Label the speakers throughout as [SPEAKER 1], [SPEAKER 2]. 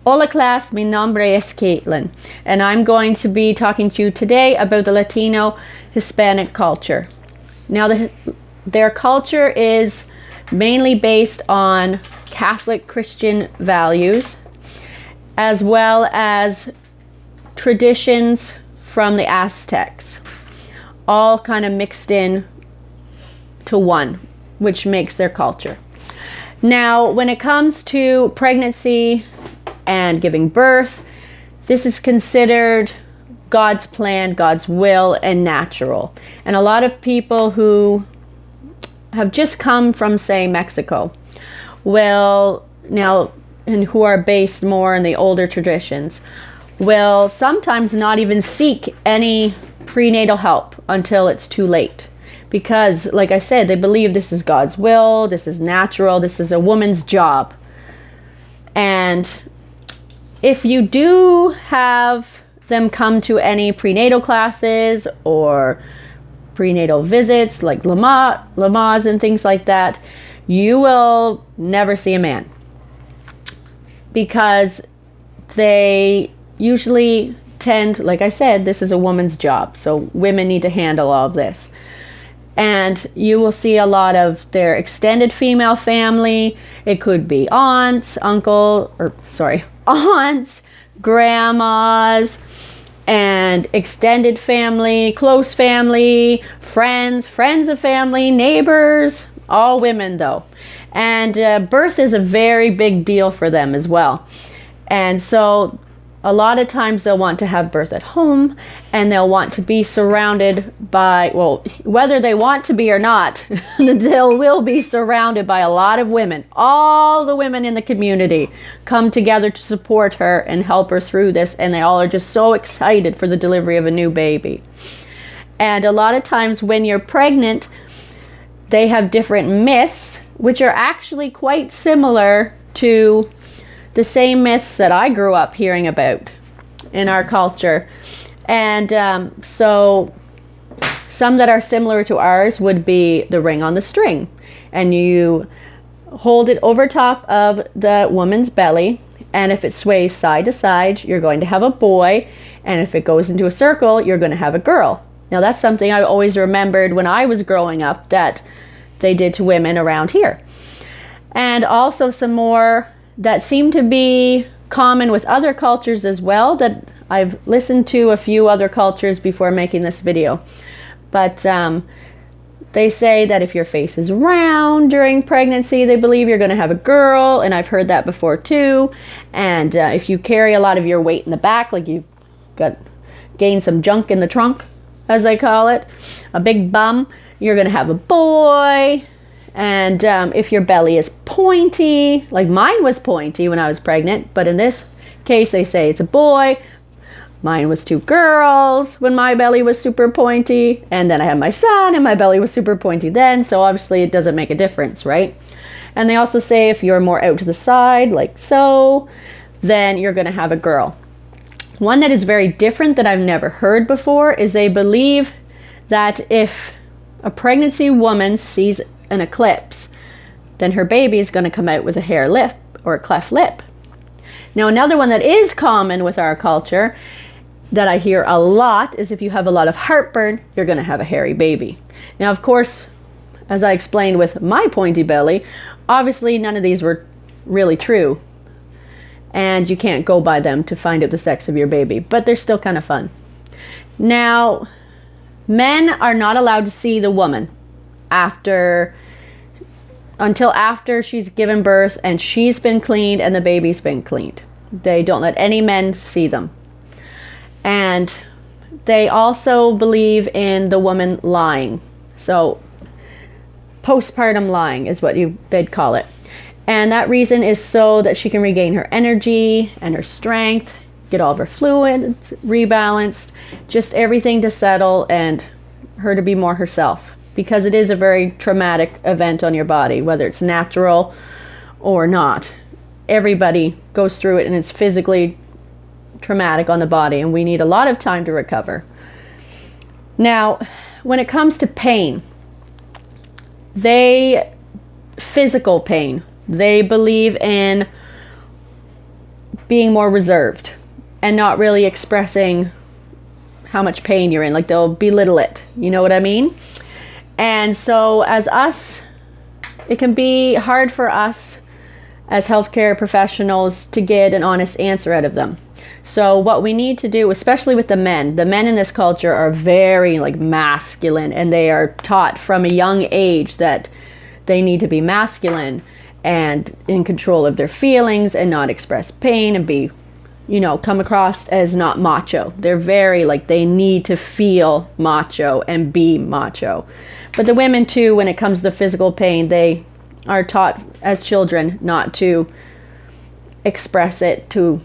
[SPEAKER 1] Hola class, mi nombre es Caitlin, and I'm going to be talking to you today about the Latino Hispanic culture. Now, their culture is mainly based on Catholic Christian values, as well as traditions from the Aztecs, all kind of mixed in to one, which makes their culture. Now, when it comes to pregnancy and giving birth, this is considered God's plan, God's will, and natural. And a lot of people who have just come from, say, Mexico, will now, and who are based more in the older traditions, will sometimes not even seek any prenatal help until it's too late. Because, like I said, they believe this is God's will, this is natural, this is a woman's job. And if you do have them come to any prenatal classes or prenatal visits like Lamaze and things like that, you will never see a man. Because they usually tend, like I said, this is a woman's job. So women need to handle all of this. And you will see a lot of their extended female family. It could be aunts, grandmas, and extended family, close family, friends of family, neighbors, all women though. And birth is a very big deal for them as well. And so a lot of times they'll want to have birth at home, and they'll want to be surrounded by, well, whether they want to be or not, they will be surrounded by a lot of women. All the women in the community come together to support her and help her through this, and they all are just so excited for the delivery of a new baby. And a lot of times when you're pregnant, they have different myths, which are actually quite similar to the same myths that I grew up hearing about in our culture. And so some that are similar to ours would be the ring on the string. And you hold it over top of the woman's belly. And if it sways side to side, you're going to have a boy. And if it goes into a circle, you're going to have a girl. Now that's something I always remembered when I was growing up that they did to women around here. And also some more that seem to be common with other cultures as well, that I've listened to a few other cultures before making this video. But they say that if your face is round during pregnancy, they believe you're going to have a girl, and I've heard that before too. And if you carry a lot of your weight in the back, like you've gained some junk in the trunk, as they call it, a big bum, you're going to have a boy. And if your belly is pointy, like mine was pointy when I was pregnant, but in this case they say it's a boy. Mine was two girls when my belly was super pointy, and then I had my son and my belly was super pointy then, so obviously it doesn't make a difference, right? And they also say if you're more out to the side, like so, then you're going to have a girl. One that is very different that I've never heard before is they believe that if a pregnancy woman sees an eclipse, then her baby is going to come out with a hare lip or a cleft lip. Now, another one that is common with our culture that I hear a lot is if you have a lot of heartburn, you're going to have a hairy baby. Now, of course, as I explained with my pointy belly, obviously none of these were really true, and you can't go by them to find out the sex of your baby, but they're still kind of fun. Now, men are not allowed to see the woman until after she's given birth and she's been cleaned and the baby's been cleaned. They don't let any men see them. And they also believe in the woman lying. So postpartum lying is what they'd call it. And that reason is so that she can regain her energy and her strength, get all of her fluids rebalanced, just everything to settle and her to be more herself. Because it is a very traumatic event on your body, whether it's natural or not. Everybody goes through it, and it's physically traumatic on the body, and we need a lot of time to recover. Now, when it comes to pain, physical pain, they believe in being more reserved and not really expressing how much pain you're in. Like they'll belittle it. You know what I mean? And so as us, it can be hard for us as healthcare professionals to get an honest answer out of them. So what we need to do, especially with the men in this culture are very like masculine, and they are taught from a young age that they need to be masculine and in control of their feelings and not express pain and be, you know, come across as not macho. They're very like, they need to feel macho and be macho. But the women too, when it comes to the physical pain, they are taught as children not to express it to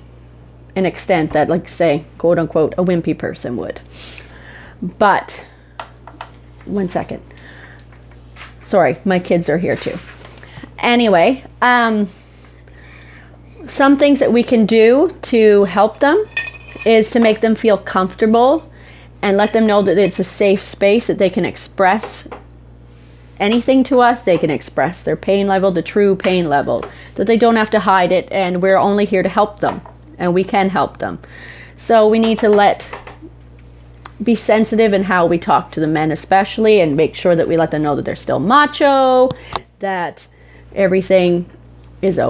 [SPEAKER 1] an extent that, like, say, quote unquote, a wimpy person would. But, one second. Sorry, my kids are here too. Anyway, some things that we can do to help them is to make them feel comfortable and let them know that it's a safe space, that they can express anything to us. They can express their pain level, the true pain level, that they don't have to hide it, and we're only here to help them, and we can help them. So we need to be sensitive in how we talk to the men especially, and make sure that we let them know that they're still macho, that everything is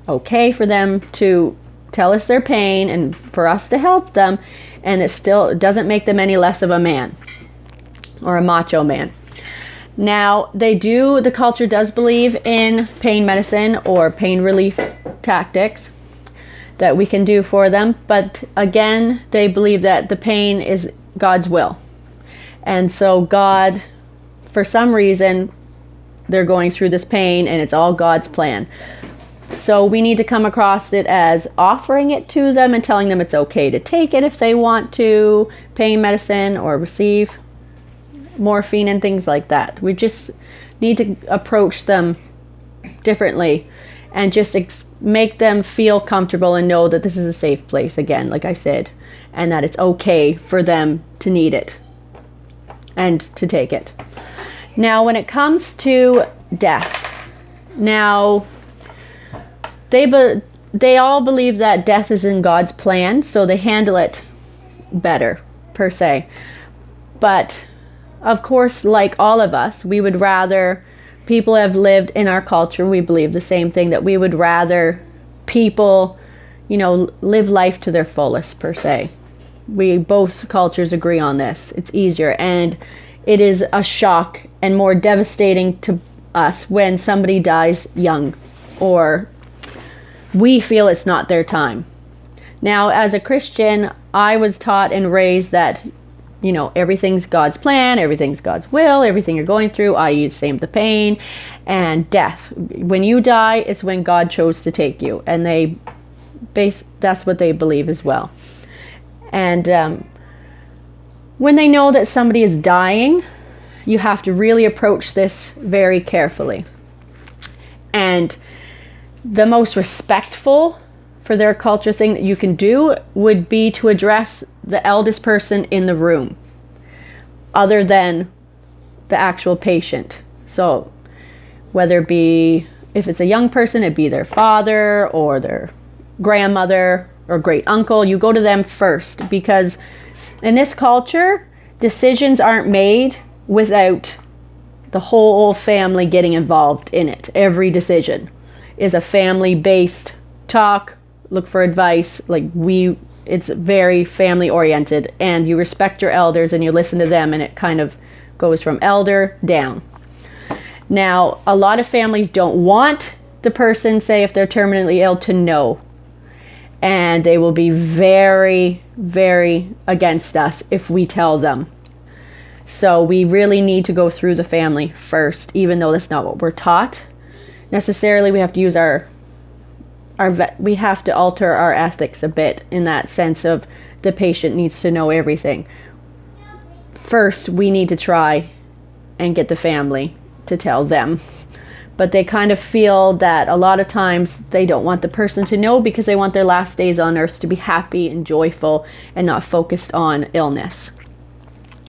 [SPEAKER 1] okay for them to tell us their pain and for us to help them, and it doesn't make them any less of a man or a macho man. Now, the culture does believe in pain medicine or pain relief tactics that we can do for them, but again, they believe that the pain is God's will. And so God, for some reason, they're going through this pain and it's all God's plan. So we need to come across it as offering it to them and telling them it's okay to take it if they want to, pain medicine or receive morphine and things like that. We just need to approach them differently and just make them feel comfortable and know that this is a safe place, again, like I said, and that it's okay for them to need it and to take it. Now, when it comes to death, now they all believe that death is in God's plan, so they handle it better, per se. But of course, like all of us, we would rather people have lived in our culture. We believe the same thing, that we would rather people, you know, live life to their fullest, per se. Both cultures agree on this. It's easier, and it is a shock and more devastating to us when somebody dies young or we feel it's not their time. Now, as a Christian, I was taught and raised that, you know, everything's God's plan, everything's God's will, everything you're going through, i.e. same the pain and death. When you die, it's when God chose to take you. And that's what they believe as well. And when they know that somebody is dying, you have to really approach this very carefully. And the most respectful for their culture thing that you can do would be to address the eldest person in the room other than the actual patient. So whether it be, if it's a young person, it'd be their father or their grandmother or great uncle. You go to them first, because in this culture, decisions aren't made without the whole family getting involved in it. Every decision is a family-based talk, look for advice. It's very family oriented, and you respect your elders and you listen to them, and it kind of goes from elder down. Now, a lot of families don't want the person, say if they're terminally ill, to know. And they will be very, very against us if we tell them. So we really need to go through the family first, even though that's not what we're taught. Necessarily, we have to use we have to alter our ethics a bit, in that sense of the patient needs to know everything. First, we need to try and get the family to tell them. But they kind of feel that a lot of times they don't want the person to know, because they want their last days on earth to be happy and joyful and not focused on illness.